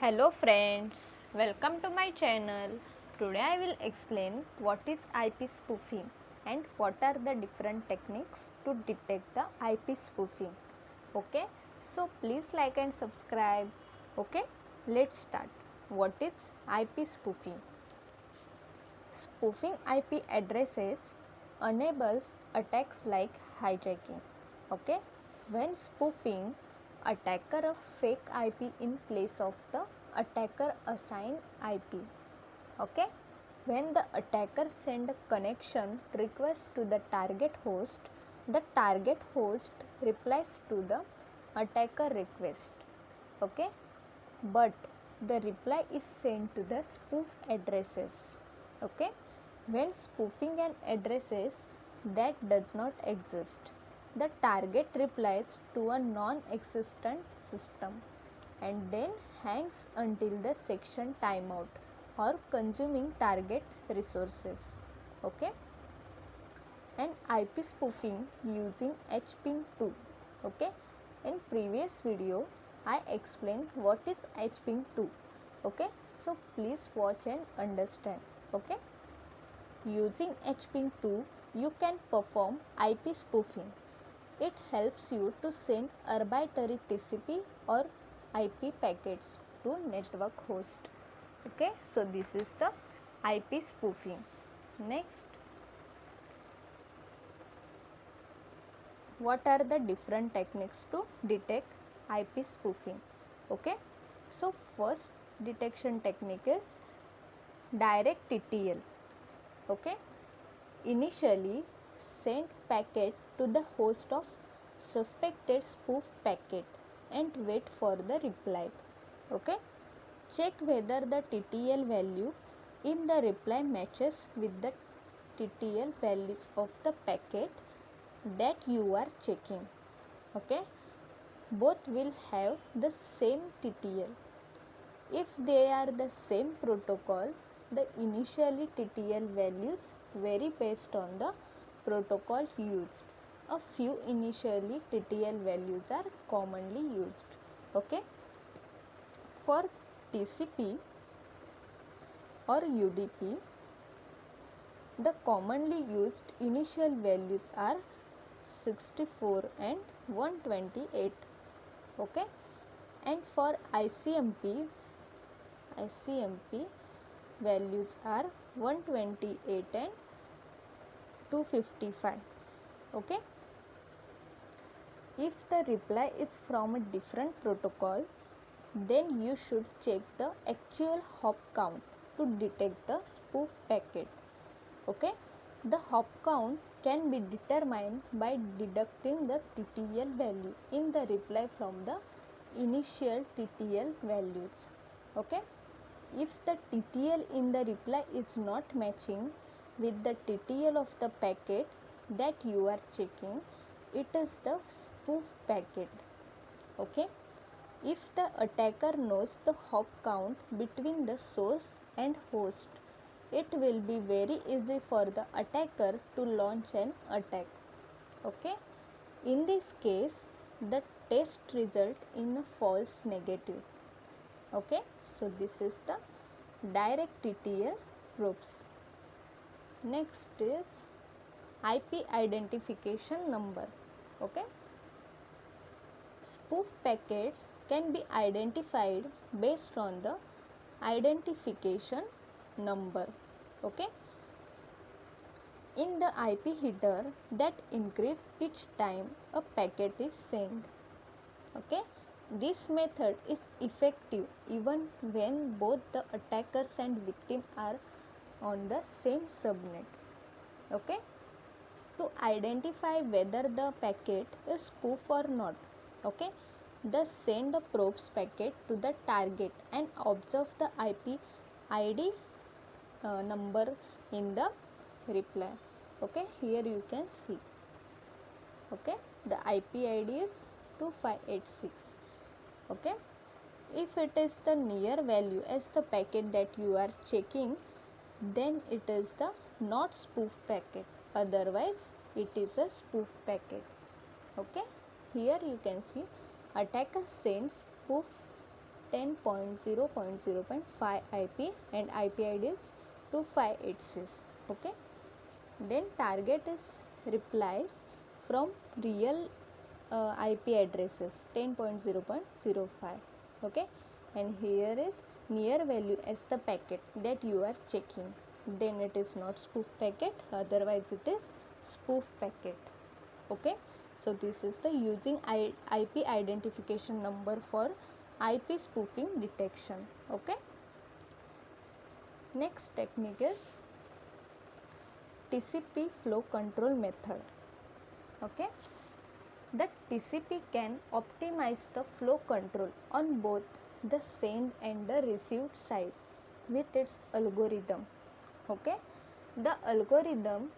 Hello friends, welcome to my channel. Today I will explain what is IP spoofing and what are the different techniques to detect the IP spoofing. Okay, so please like and subscribe. Okay, let's start. What is IP spoofing? Spoofing IP addresses enables attacks like hijacking. Okay, when spoofing, attacker a fake IP in place of the attacker assigned IP. Okay, when the attacker send a connection request to the target host, the target host replies to the attacker request. Okay, but the reply is sent to the spoof addresses. Okay, when spoofing an addresses that does not exist, the target replies to a non-existent system and then hangs until the section timeout or consuming target resources. Okay, and IP spoofing using HPing2. Okay, in previous video I explained what is HPing2. Okay, so please watch and understand. Okay, using HPing2 you can perform IP spoofing. It helps you to send arbitrary TCP or IP packets to network host. Okay, so this is the IP spoofing. Next, what are the different techniques to detect IP spoofing? Okay, so first detection technique is direct TTL. Okay, initially send packet to the host of suspected spoof packet and wait for the reply. Okay, check whether the TTL value in the reply matches with the TTL values of the packet that you are checking. Okay, both will have the same TTL. If they are the same protocol, the initially TTL values vary based on the protocol used. A few initially TTL values are commonly used. Okay, for TCP or UDP, the commonly used initial values are 64 and 128. Okay, and for ICMP values are 128 and 255. Okay, if the reply is from a different protocol, then you should check the actual hop count to detect the spoof packet. Okay, the hop count can be determined by deducting the TTL value in the reply from the initial TTL values. Okay, if the TTL in the reply is not matching with the TTL of the packet that you are checking, it is the spoof packet. Okay, if the attacker knows the hop count between the source and host, it will be very easy for the attacker to launch an attack. Okay, in this case the test result in a false negative. Okay, so this is the direct TTL proofs. Next is IP identification number. Okay, spoof packets can be identified based on the identification number. Okay, in the IP header that increase each time a packet is sent. Okay, this method is effective even when both the attackers and victim are on the same subnet. Okay, to identify whether the packet is spoof or not. Okay, thus send a probes packet to the target and observe the IP ID number in the reply. Okay, here you can see. Okay, the IP ID is 2586. Okay, if it is the near value as the packet that you are checking, then it is the not spoof packet, otherwise it is a spoof packet. Okay, here you can see attacker sends spoof 10.0.0.5 IP and IP ID is 2586. Okay, then target is replies from real IP addresses 10.0.05. Okay, and here is near value as the packet that you are checking, then it is not spoof packet, otherwise it is spoof packet. Okay, so this is the using IP identification number for IP spoofing detection. Okay, next technique is TCP flow control method. Okay, the TCP can optimize the flow control on both the send and the received side with its algorithm. Okay, the algorithm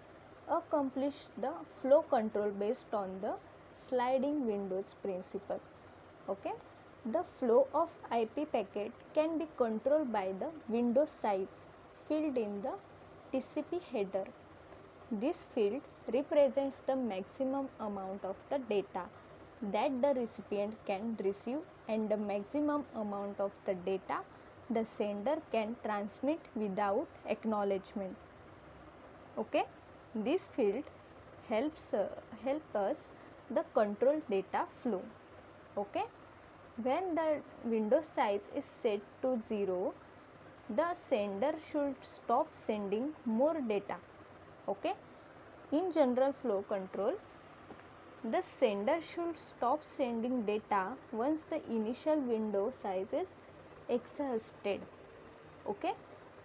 accomplish the flow control based on the sliding windows principle. Okay, the flow of IP packet can be controlled by the window size filled in the TCP header. This field represents the maximum amount of the data that the recipient can receive and the maximum amount of the data the sender can transmit without acknowledgement. Okay, this field help us the control data flow. Okay, when the window size is set to 0, the sender should stop sending more data. Okay, in general flow control, the sender should stop sending data once the initial window size is exhausted. Okay,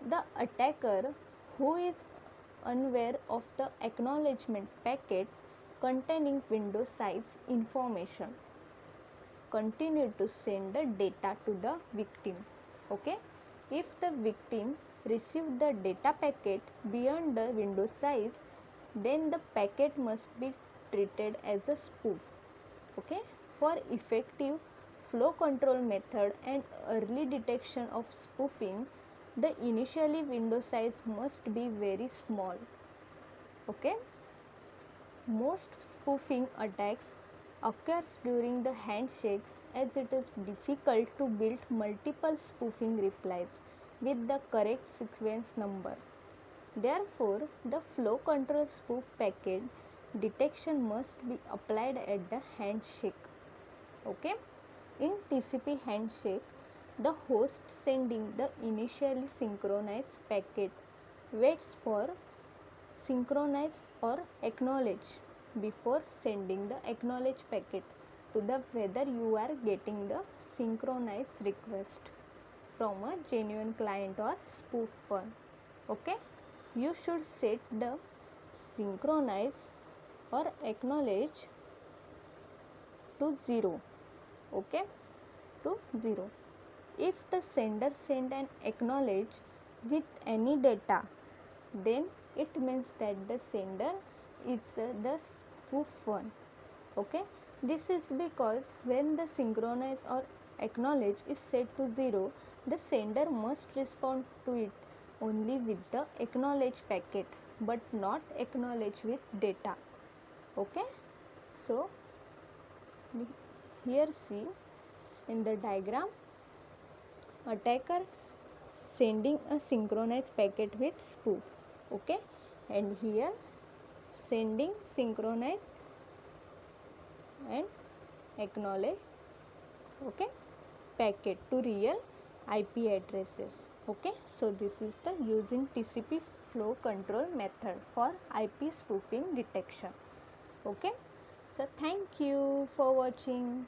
the attacker who is unaware of the acknowledgement packet containing window size information continue to send the data to the victim. Okay, if the victim received the data packet beyond the window size, then the packet must be treated as a spoof. Okay, for effective flow control method and early detection of spoofing, the initially window size must be very small. Okay, most spoofing attacks occurs during the handshakes as it is difficult to build multiple spoofing replies with the correct sequence number. Therefore, the flow control spoof packet detection must be applied at the handshake. Okay, in TCP handshake, the host sending the initially synchronized packet waits for synchronize or acknowledge before sending the acknowledge packet to the whether you are getting the synchronized request from a genuine client or spoof one. Okay, you should set the synchronize or acknowledge to 0. Okay, to 0. If the sender send an acknowledge with any data, then it means that the sender is the spoof one. Okay, this is because when the synchronize or acknowledge is set to 0, the sender must respond to it only with the acknowledge packet but not acknowledge with data. Okay, so here see in the diagram, attacker sending a synchronized packet with spoof. Okay, and here sending synchronize and acknowledge, okay, packet to real IP addresses. Okay, so this is the using TCP flow control method for IP spoofing detection. Okay, so thank you for watching.